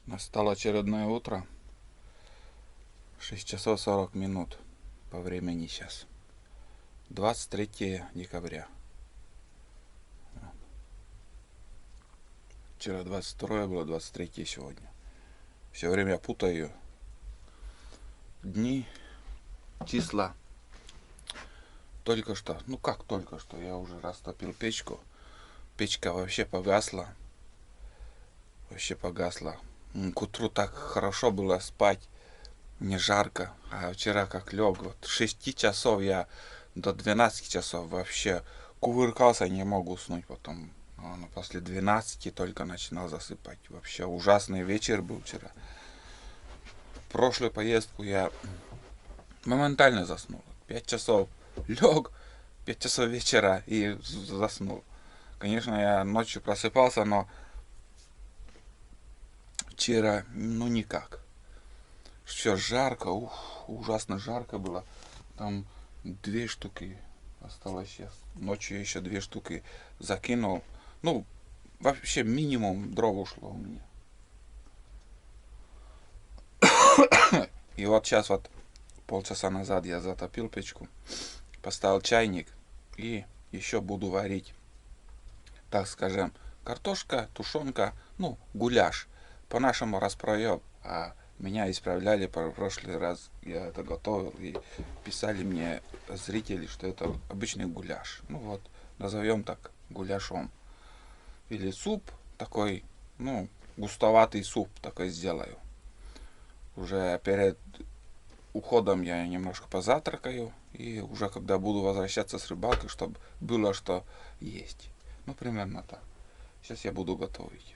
Настало очередное утро. 6 часов 40 минут по времени сейчас. 23 декабря. Вчера 22 было, 23 сегодня. Все время путаю дни, числа. Только что, я уже растопил печку. Печка вообще погасла. К утру так хорошо было спать. Не жарко. А вчера как лег. Вот 6 часов я до 12 часов вообще кувыркался, не мог уснуть потом. После 12 только начинал засыпать. Вообще ужасный вечер был вчера. В прошлую поездку я моментально заснул. 5 часов лег, 5 часов вечера и заснул. Конечно, я ночью просыпался, но вчера никак. Все жарко, ужасно жарко было. Там 2 штуки осталось сейчас. Ночью еще 2 штуки закинул. Вообще минимум дров ушло у меня. И вот сейчас вот полчаса назад я затопил печку, поставил чайник и еще буду варить, так скажем, картошка, тушенка, гуляш. По-нашему распроеб, а меня исправляли в прошлый раз, я это готовил, и писали мне зрители, что это обычный гуляш. Назовем так гуляшом. Или суп такой, густоватый суп такой сделаю. Уже перед уходом я немножко позавтракаю, и уже когда буду возвращаться с рыбалки, чтобы было что есть. Примерно так. Сейчас я буду готовить.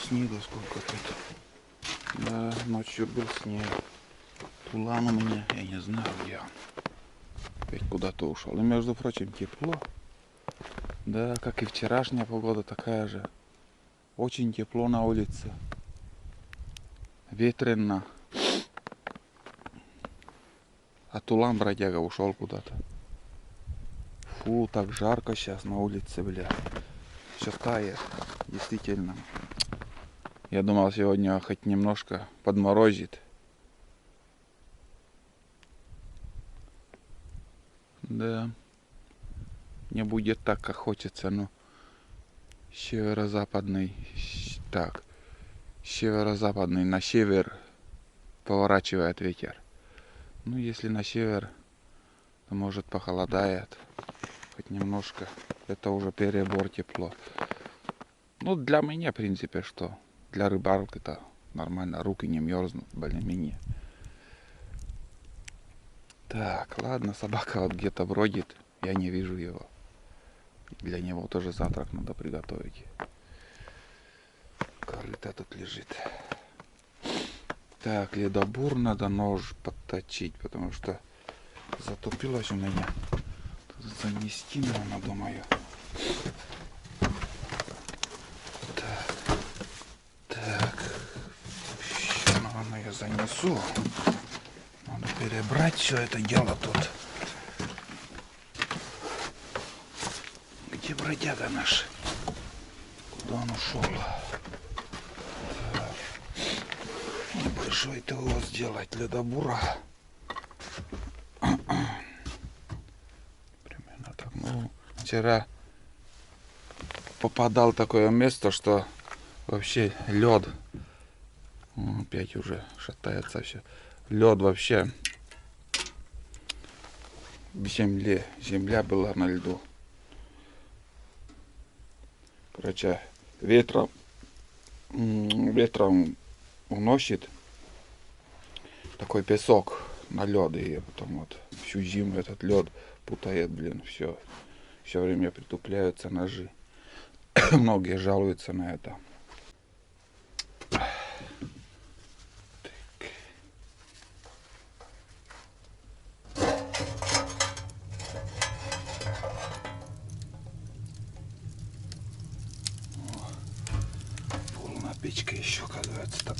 Снега сколько тут. Да, ночью был снег. Тулан у меня, я не знаю где он. Опять куда-то ушел. И между прочим тепло. Да, как и вчерашняя погода такая же. Очень тепло на улице. Ветрено. А Тулан, бродяга, ушел куда-то. Фу, так жарко сейчас на улице, бля. Все тает. Действительно. Я думал, сегодня хоть немножко подморозит. Да. Не будет так, как хочется, но северо-западный на север поворачивает ветер. Если на север, то может похолодает хоть немножко. Это уже перебор тепло. Для меня, в принципе, что? Для рыбалки-то нормально, руки не мерзнут, более-менее. Так, ладно, собака вот где-то бродит, я не вижу его. Для него тоже завтрак надо приготовить. Корыто тут лежит. Так, ледобур надо нож подточить, потому что затупилось у меня. Тут занести надо, думаю. Так. Еще, наверное, я занесу. Надо перебрать все это дело тут. Где бродяга наш? Куда он ушел? Небольшой ТО сделать ледобура. Примерно так. Вчера попадал в такое место, что вообще лед. Опять уже шатается все. Лед вообще в земле. Земля была на льду. Короче, ветром уносит такой песок на лед, и потом всю зиму этот лед путает, все время притупляются ножи. Многие жалуются на это. Полная печка еще, оказывается.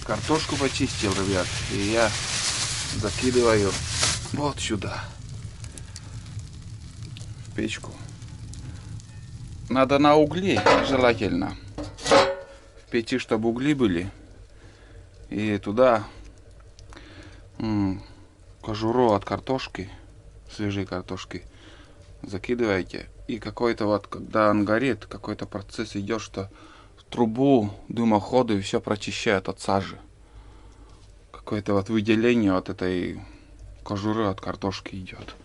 Картошку почистил, ребят, и я закидываю вот сюда, в печку. Надо на угли, желательно. В печи, чтобы угли были. И туда кожуру от картошки, свежей картошки, закидываете. И какой-то вот, когда он горит, какой-то процесс идет, что в трубу дымоходы все прочищают от сажи. Какое-то вот выделение от этой кожуры от картошки идет.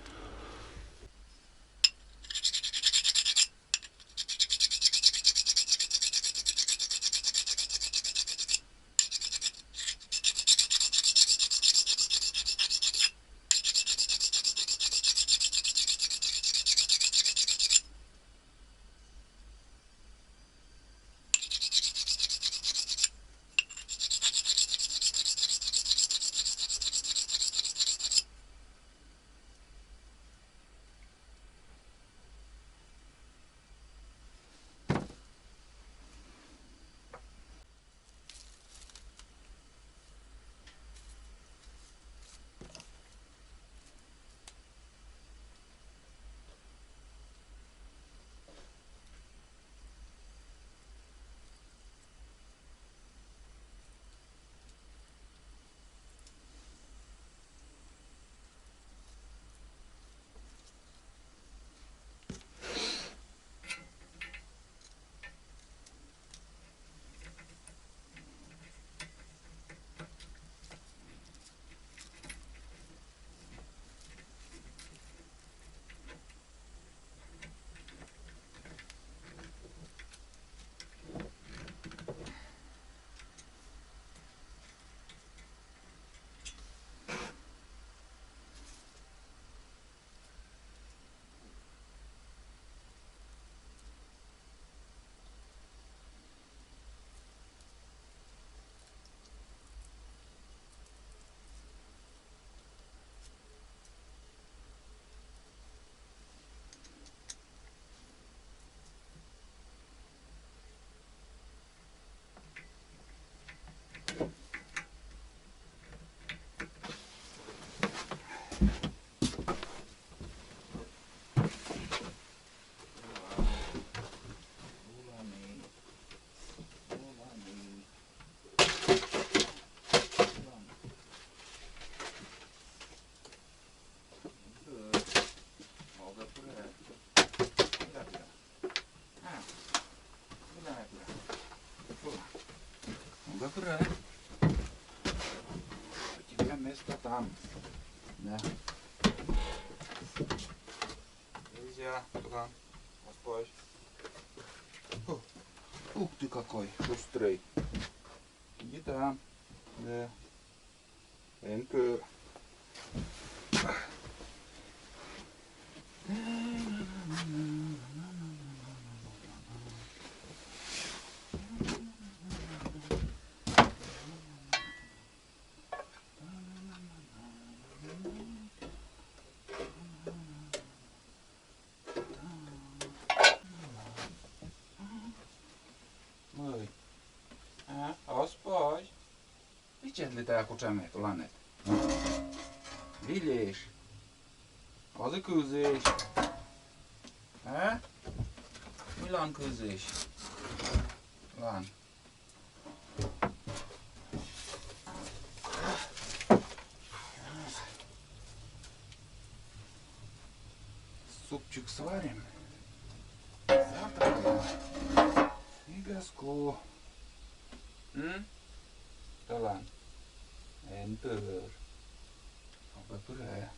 Добре. У тебя место там. Да. Нельзя туда. Господь. Ух ты какой шустрый. Иди там. Да. Энтер. Moi. Ospois. Miten tää kutsemme tulannet? Viljes. Ozi kuzis. Milloin kuzis? Lan. Супчик сварим. Завтракаем. И газку. Талан. Enter. Apa tuh ya?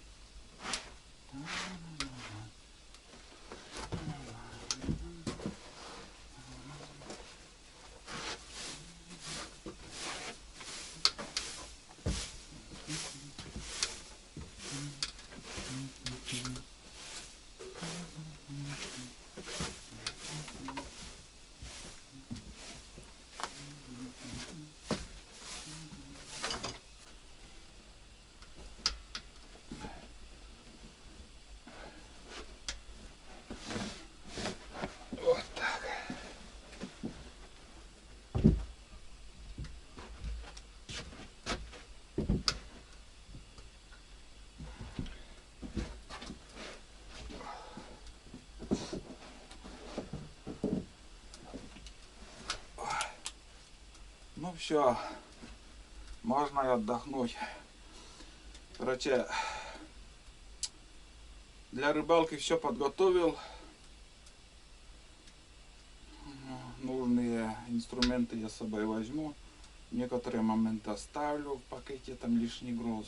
Ну все, можно и отдохнуть. Короче, для рыбалки все подготовил. Нужные инструменты я с собой возьму. Некоторые моменты оставлю в пакете, там лишний груз.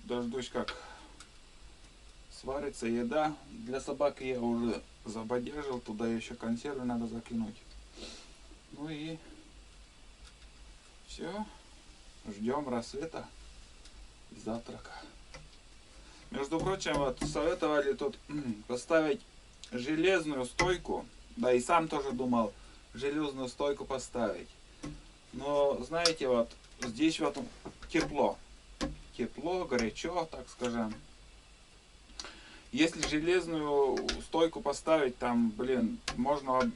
Дождусь, как сварится еда. Для собаки я уже забодяжил, туда еще консервы надо закинуть. Ну и все, ждем рассвета и завтрака. Между прочим, вот советовали тут поставить железную стойку. Да и сам тоже думал железную стойку поставить. Но знаете, вот здесь вот тепло. Тепло, горячо, так скажем. Если железную стойку поставить, там, блин, можно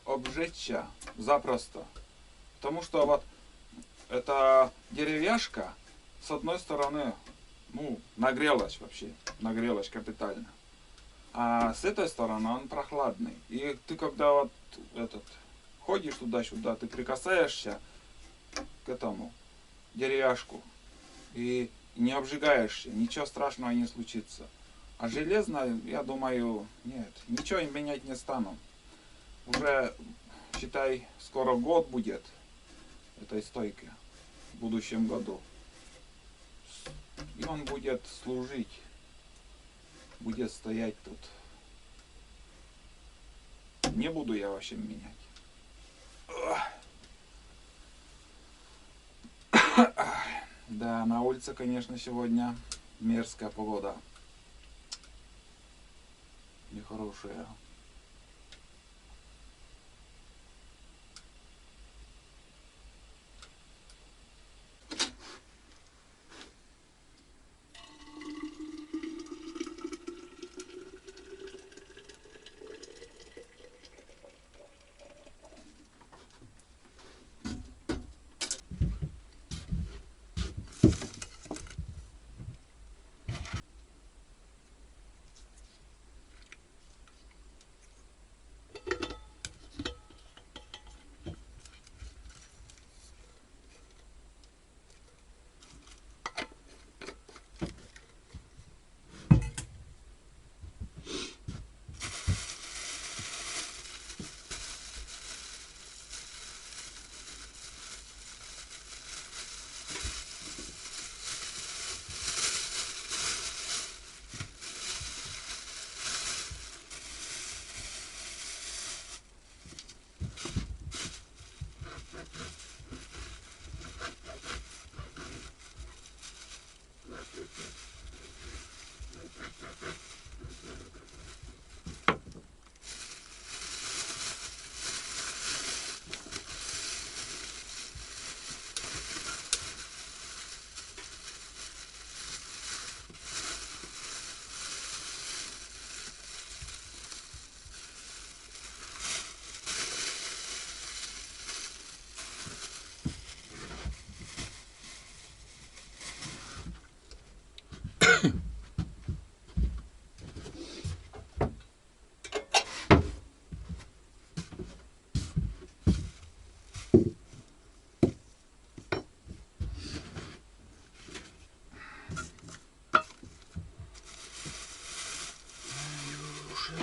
обжечься запросто. Потому что вот эта деревяшка, с одной стороны, ну, нагрелась вообще. Нагрелась капитально. А с этой стороны он прохладный. И ты когда вот этот ходишь туда-сюда, ты прикасаешься к этому деревяшку и не обжигаешься, ничего страшного не случится. А железная, я думаю, нет, ничего менять не стану. Уже, считай, скоро год будет этой стойки в будущем году. И он будет служить, будет стоять тут. Не буду я вообще менять. Да, на улице, конечно, сегодня мерзкая погода. Нехорошая.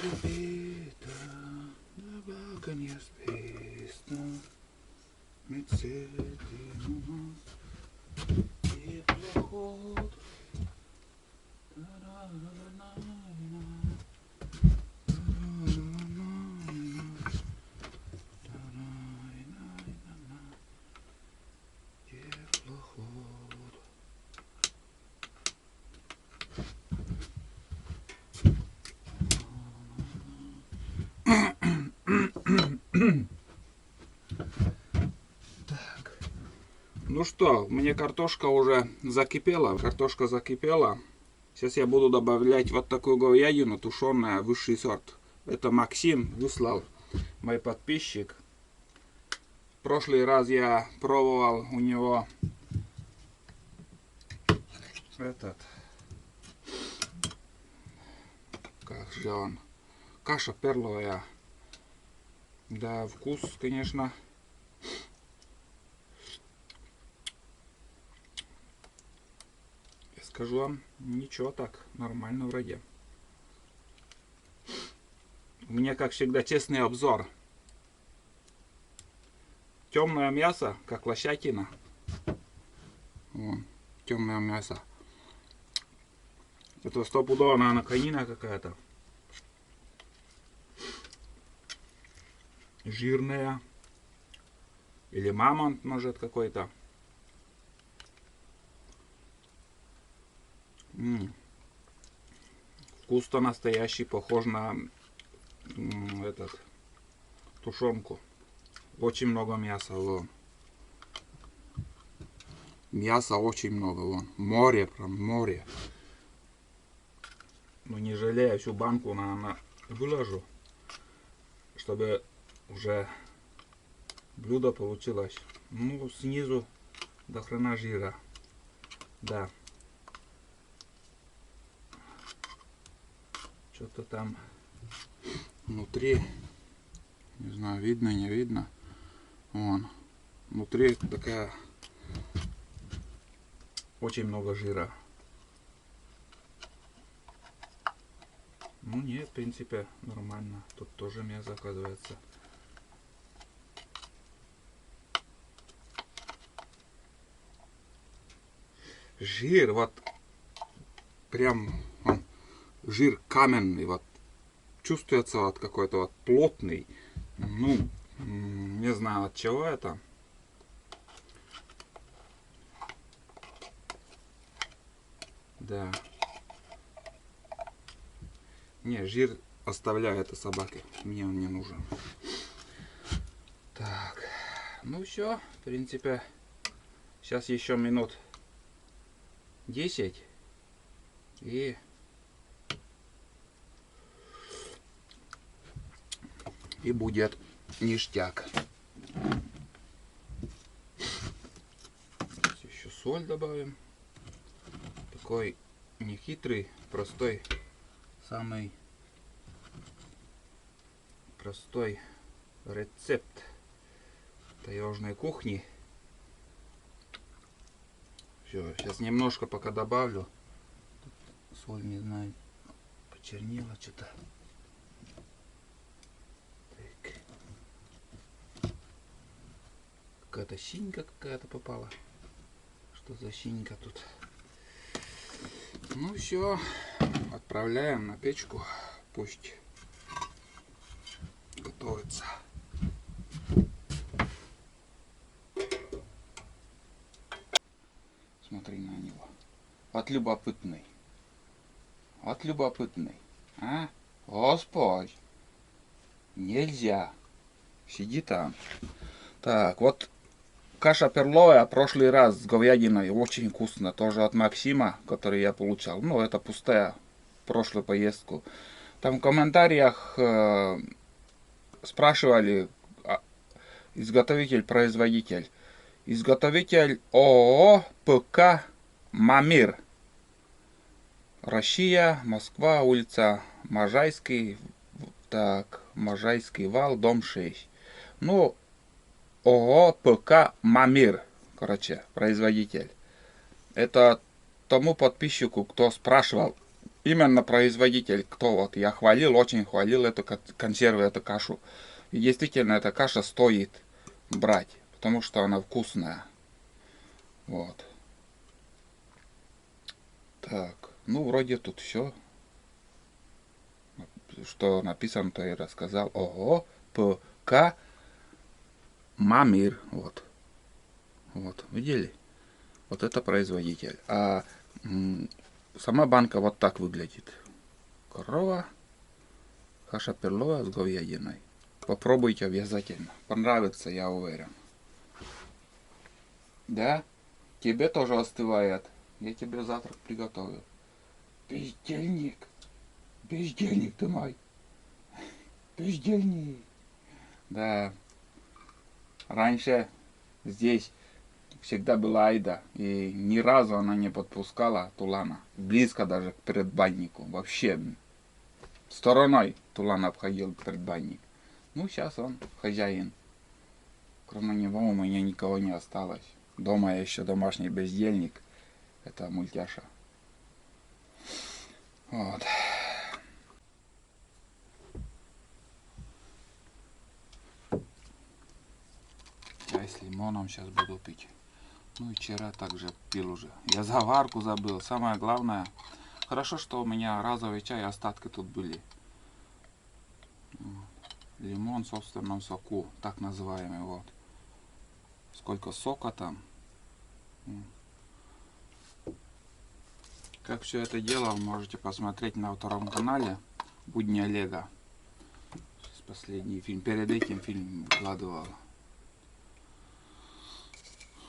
Любита, собака не спит, медсестра, теплоход. Ну что, мне картошка уже закипела. Картошка закипела. Сейчас я буду добавлять вот такую говядину, тушеная, высший сорт. Это Максим выслал, мой подписчик. В прошлый раз я пробовал у него этот, как же он, каша перловая. Да, вкус, конечно, скажу вам, ничего так, нормально вроде. У меня, как всегда, честный обзор. Темное мясо, как лосятина. Вон, темное мясо. Это стопудово, наверное, конина какая-то. Жирная. Или мамонт, может, какой-то. Вкус-то настоящий, похож на этот тушенку. Очень много мяса, вон. Мяса очень много, вон. Море, прям море. Ну не жалея, всю банку, наверное, выложу, чтобы уже блюдо получилось. Ну, снизу до хрена жира. Да. Что-то там внутри, не знаю, видно, не видно. Вон. Внутри такая очень много жира. Ну нет, в принципе, нормально. Тут тоже мясо, оказывается. Жир, вот прям он, жир каменный, вот чувствуется вот какой-то вот плотный. Ну, не знаю от чего это. Да. Не, жир оставляю это собаке. Мне он не нужен. Так. Ну все, в принципе, сейчас еще минут 10 и будет ништяк. Еще соль добавим. Такой нехитрый, простой, самый простой рецепт таежной кухни. Все, сейчас немножко пока добавлю. Соль, не знаю, почернела что-то. Какая-то синька какая-то попала. Что за синька тут? Ну все, отправляем на печку. Пусть готовится. Смотри на него. Вот любопытный. Вот любопытный. А? Господь. Нельзя. Сиди там. Так, вот каша перловая прошлый раз с говядиной. Очень вкусно. Тоже от Максима, который я получал. Ну, это пустая. Прошлую поездку. Там в комментариях спрашивали изготовитель-производитель. Изготовитель ООО ПК Мамир. Россия, Москва, улица Можайский. Так, Можайский вал, дом 6. Ну, ООО ПК Мамир. Короче, производитель. Это тому подписчику, кто спрашивал. Именно производитель, кто вот я хвалил, очень хвалил эту консерву, эту кашу. И действительно, эта каша стоит брать, потому что она вкусная. Вот. Так, ну вроде тут все, что написано, то я рассказал. Ого, ПК Мамир. Вот. Вот, видели? Вот это производитель. А сама банка вот так выглядит. Корова, каша перловая с говядиной. Попробуйте обязательно. Понравится, я уверен. Да? Тебе тоже остывает. Я тебе завтрак приготовил. Бездельник. Бездельник ты мой. Бездельник. Да. Раньше здесь всегда была Айда. И ни разу она не подпускала Тулана. Близко даже к предбаннику. Вообще. Стороной Тулан обходил предбанник. Ну, сейчас он хозяин. Кроме него у меня никого не осталось. Дома я еще домашний бездельник. Это мультяша. Вот. Я с лимоном сейчас буду пить. Ну и вчера также пил уже. Я заварку забыл. Самое главное, хорошо, что у меня разовый чай, остатки тут были. Лимон в собственном соку, так называемый. Вот. Сколько сока там. Как все это делал, можете посмотреть на втором канале «Будни Олега». Последний фильм. Перед этим фильм выкладывал.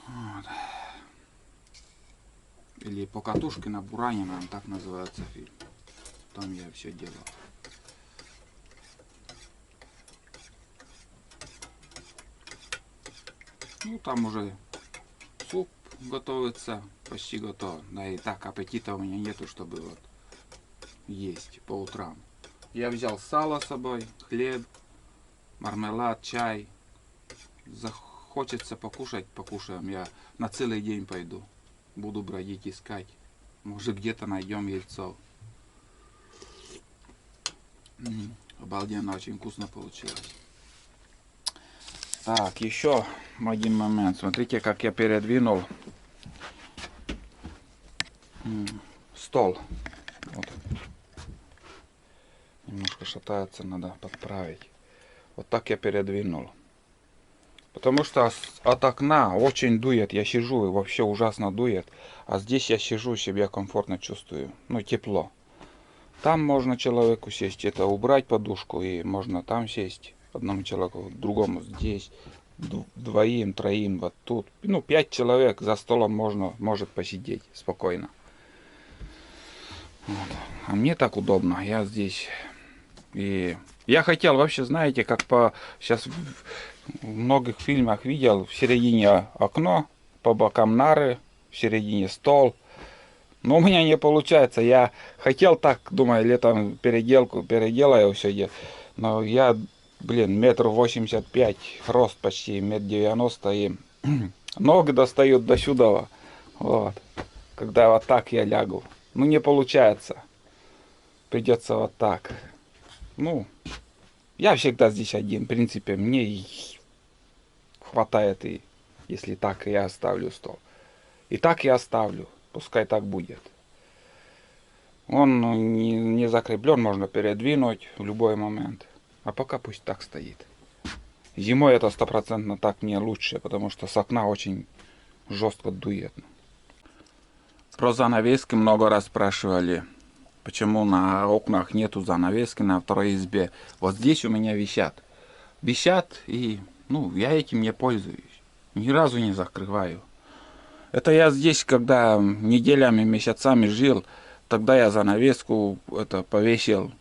Вот. Или «Покатушки на Буранина», так называется фильм. Там я все делал. Ну там уже суп готовится, почти готов. Да и так аппетита у меня нету, чтобы вот есть по утрам. Я взял сало с собой, хлеб, мармелад, чай. Захочется покушать, покушаем. Я на целый день пойду. Буду бродить, искать. Может где-то найдем яйцо. Обалденно, очень вкусно получилось. Так, еще один момент. Смотрите, как я передвинул стол. Вот. Немножко шатается, надо подправить. Вот так я передвинул. Потому что от окна очень дует. Я сижу и вообще ужасно дует. А здесь я сижу, себя комфортно чувствую. Ну, тепло. Там можно человеку сесть, это убрать подушку, и можно там сесть. Одному человеку, другому здесь. Двоим, троим, вот тут. Ну, 5 человек за столом может посидеть спокойно. Вот. А мне так удобно. Я здесь. И я хотел вообще, знаете, как сейчас в многих фильмах видел, в середине окно, по бокам нары, в середине стол. Но у меня не получается. Я хотел так, думаю, летом переделаю все. Но я, блин, 1,85 м, рост почти 1,90 м. И ноги достают до сюда. Вот. Когда вот так я лягу. Ну, не получается. Придется вот так. Ну, я всегда здесь один. В принципе, мне хватает, и если так я оставлю стол. И так я оставлю. Пускай так будет. Он не закреплен, можно передвинуть в любой момент. А пока пусть так стоит. Зимой это 100% так мне лучше, потому что с окна очень жестко дует. Про занавески много раз спрашивали. Почему на окнах нету занавески на второй избе. Вот здесь у меня висят. Висят, и ну, я этим не пользуюсь. Ни разу не закрываю. Это я здесь, когда неделями, месяцами жил, тогда я занавеску это повесил,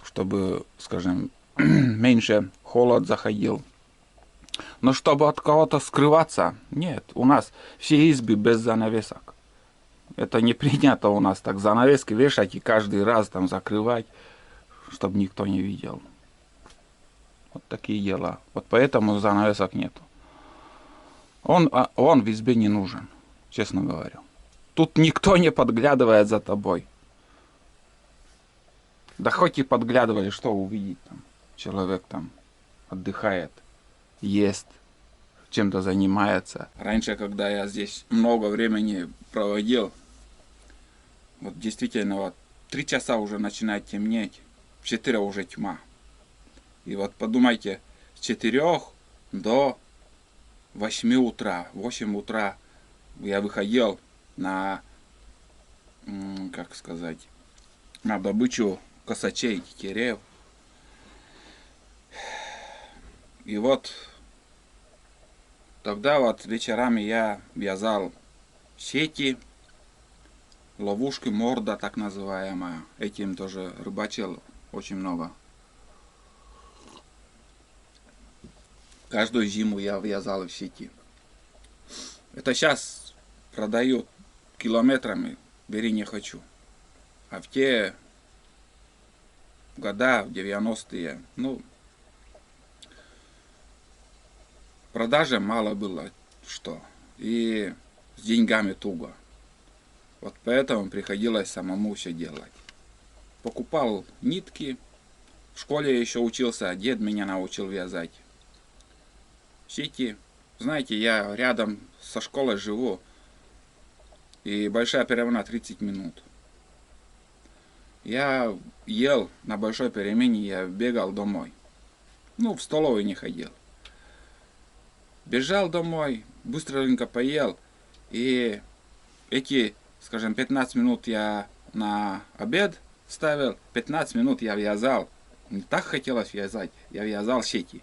чтобы, скажем, меньше холод заходил. Но чтобы от кого-то скрываться, нет. У нас все избы без занавесок. Это не принято у нас так занавески вешать и каждый раз там закрывать, чтобы никто не видел. Вот такие дела. Вот поэтому занавесок нету. Он в избе не нужен, честно говорю. Тут никто не подглядывает за тобой. Да хоть и подглядывали, что увидеть там. Человек там отдыхает, ест, чем-то занимается. Раньше, когда я здесь много времени проводил, вот действительно, вот 3 часа уже начинает темнеть, в 4 уже тьма. И вот подумайте, с 4 до 8 утра, 8 утра я выходил на, как сказать, на добычу косачей, тетерев. И вот тогда вот вечерами я вязал сети, ловушки, морда так называемая. Этим тоже рыбачил очень много. Каждую зиму я вязал в сети. Это сейчас продают километрами, бери не хочу. А в те года, в 90-е, ну, продажи мало было, что. И с деньгами туго. Вот поэтому приходилось самому все делать. покупал нитки. В школе еще учился, дед меня научил вязать. Сети. Знаете, я рядом со школой живу. И большая перемена 30 минут. Я ел на большой перемене, я бегал домой. Ну, в столовую не ходил. Бежал домой, быстренько поел. И эти, скажем, 15 минут я на обед ставил, 15 минут я вязал. Не так хотелось вязать, я вязал сети.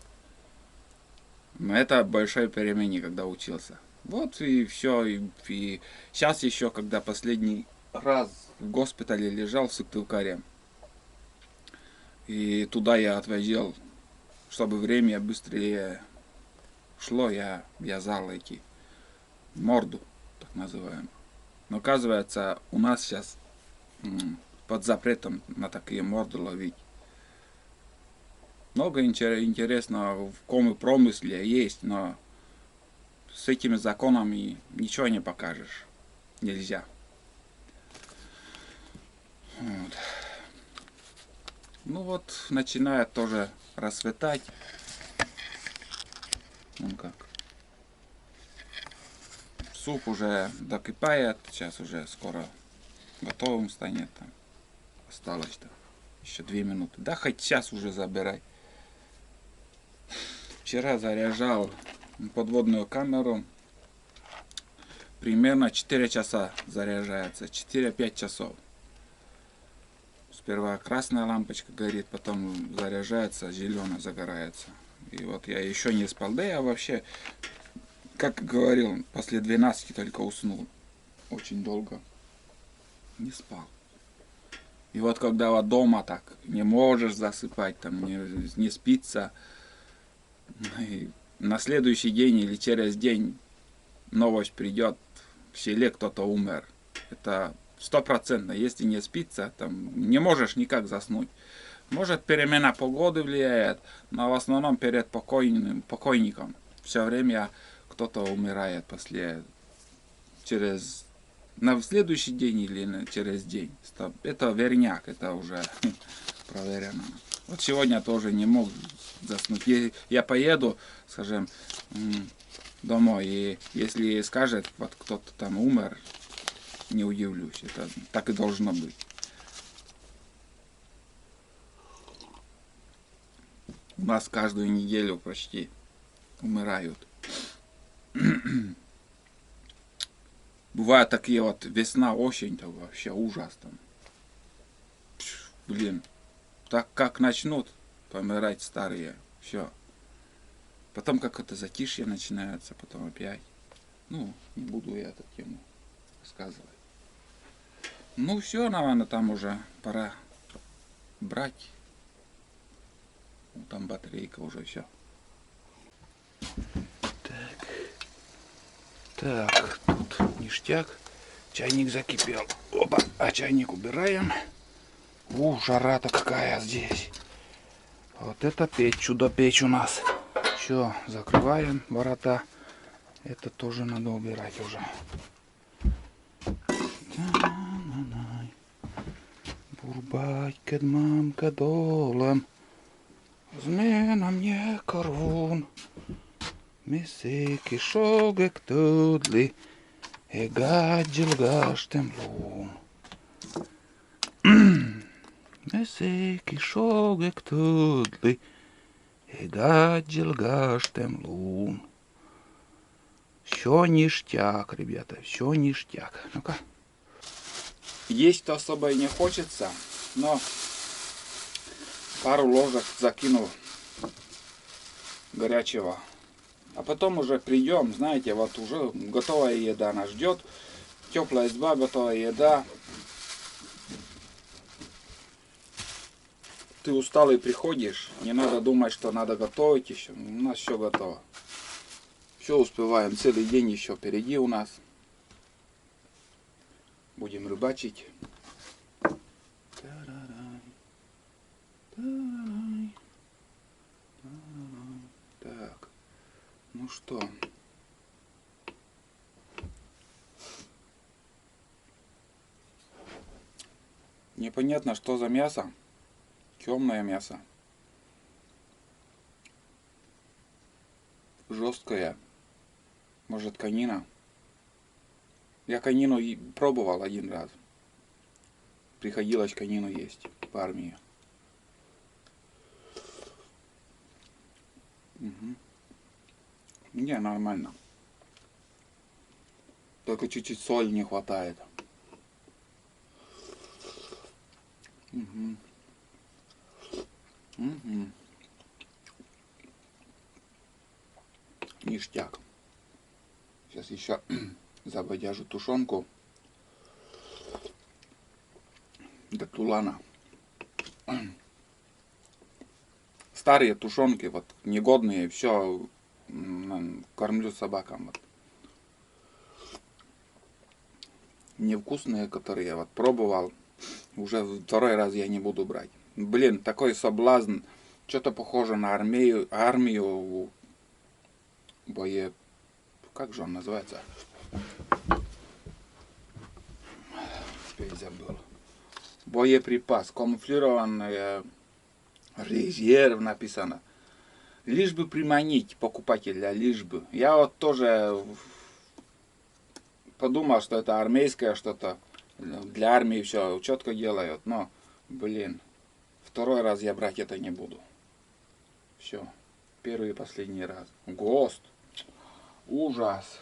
Но это большой перемене, когда учился. Вот и все. И сейчас еще, когда последний раз в госпитале лежал в Сыктывкаре. И туда я отвозил, чтобы время быстрее шло, я вязал эти морду, так называемую. Но оказывается, у нас сейчас под запретом на такие морды ловить. Много интересного в ком и промысле есть, но с этими законами ничего не покажешь. Нельзя. Вот. Ну вот, начинает тоже расцветать. Ну как. Суп уже докипает. Сейчас уже скоро готовым станет. Там. Осталось-то еще 2 минуты. Да хоть сейчас уже забирай. Вчера заряжал подводную камеру. Примерно 4 часа заряжается. 4-5 часов. Сперва красная лампочка горит, потом заряжается, зеленая загорается. И вот я еще не спал. Да я вообще, как говорил, после 12 только уснул. Очень долго не спал. И вот когда вот дома так не можешь засыпать, там не спится, и на следующий день или через день новость придет, в селе кто-то умер. Это 100%. Если не спится, там не можешь никак заснуть. Может, перемена погоды влияет, но в основном перед покойником все время кто-то умирает на следующий день или через день. Это верняк, это уже проверено. Вот сегодня тоже не мог заснуть. Я поеду, скажем, домой, и если скажет, вот кто-то там умер, не удивлюсь. Это так и должно быть. У нас каждую неделю почти умирают. Бывают такие вот весна, осень-то вообще ужас там. Блин, так как начнут помирать старые, все. Потом как-то затишье начинается, потом опять. Ну, не буду я эту тему рассказывать. Ну все, наверное, там уже пора брать. Ну, там батарейка уже все. Так, тут ништяк. Чайник закипел. Опа, а чайник убираем. Жара-то какая здесь. Вот это печь, чудо-печь у нас. Все, закрываем ворота. Это тоже надо убирать уже. Бурбать кедмам кедолем. Змена мне корвун. Миси кишогек тудли. Эгаджил гаштем лун. Миси кишогек тудли. Эгаджил гаштем лун. Все ништяк, ребята, все ништяк. Ну-ка. Есть-то особо и не хочется, но пару ложек закинул горячего. А потом уже придем, знаете, вот уже готовая еда нас ждет. Теплая изба, готовая еда. Ты усталый приходишь, не надо думать, что надо готовить еще. У нас все готово. Все успеваем, целый день еще впереди у нас. Будем рыбачить. Так, ну что. Непонятно, что за мясо. Темное мясо. Жесткое. Может, конина. Я конину пробовал один раз. Приходилось конину есть в армии. Угу. Не, нормально. Только чуть-чуть соли не хватает. Угу. Угу. Ништяк. Сейчас еще забодяжу тушенку до тулана. Старые тушенки, вот негодные, все кормлю собакам. Вот. Невкусные, которые я вот пробовал, уже второй раз я не буду брать. Блин, такой соблазн, что-то похоже на армию как же он называется? Теперь забыл. Боеприпас, камуфлированный резерв написано. Лишь бы приманить покупателя, лишь бы. Я вот тоже подумал, что это армейское что-то. Для армии все четко делают. Но, блин, второй раз я брать это не буду. Все. Первый и последний раз. ГОСТ. Ужас.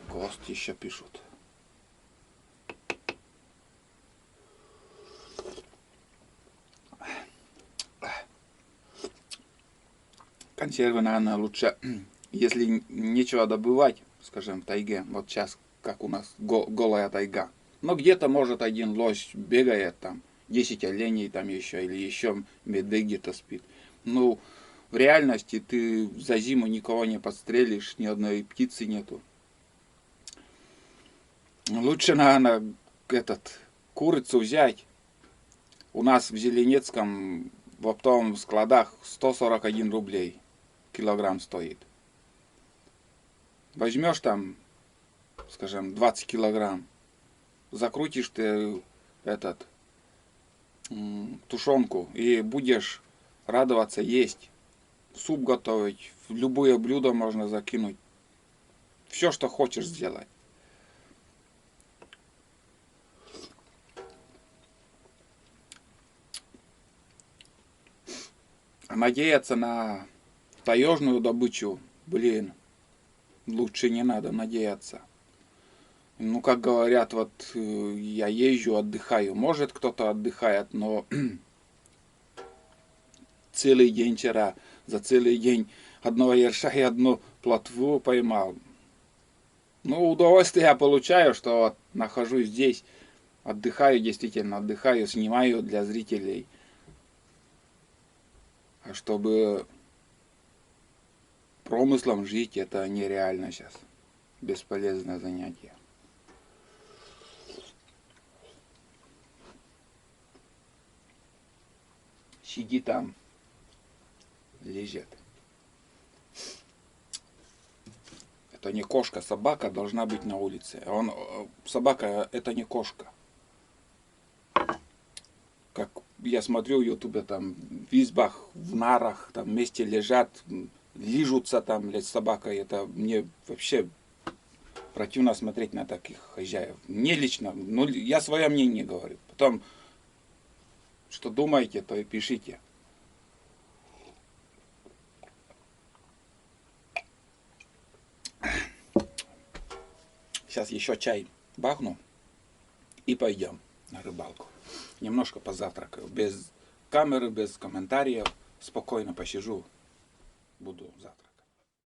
ГОСТ еще пишут. Консервы, наверное, лучше, если нечего добывать, скажем, в тайге. Вот сейчас, как у нас голая тайга. Но где-то, может, один лось бегает, там, 10 оленей там еще, или еще медведь где-то спит. Ну, в реальности ты за зиму никого не подстрелишь, ни одной птицы нету. Лучше, наверное, курицу взять. У нас в Зеленецком в оптовом складах 141 рублей килограмм стоит. Возьмешь там, скажем, 20 килограмм, закрутишь ты тушенку и будешь радоваться есть. Суп готовить, в любое блюдо можно закинуть. Все, что хочешь сделать. А надеяться на таежную добычу, блин, лучше не надо надеяться. Ну, как говорят, вот я езжу, отдыхаю. Может, кто-то отдыхает, но целый день вчера, за целый день одного ерша и одну плотву поймал. Ну, удовольствие я получаю, что вот нахожусь здесь, отдыхаю, действительно отдыхаю, снимаю для зрителей. А чтобы промыслом жить, это нереально сейчас. Бесполезное занятие. Сиди там, лежит. Это не кошка, собака должна быть на улице. Собака это не кошка. Как я смотрю в ютубе, там в избах, в нарах, там вместе лежат, лижутся там, блядь, с собакой. Это мне вообще противно смотреть на таких хозяев. Мне лично, ну, я свое мнение говорю. Потом, что думаете, то и пишите. Сейчас еще чай бахну и пойдем на рыбалку. Немножко позавтракаю. Без камеры, без комментариев. Спокойно посижу. Буду завтра.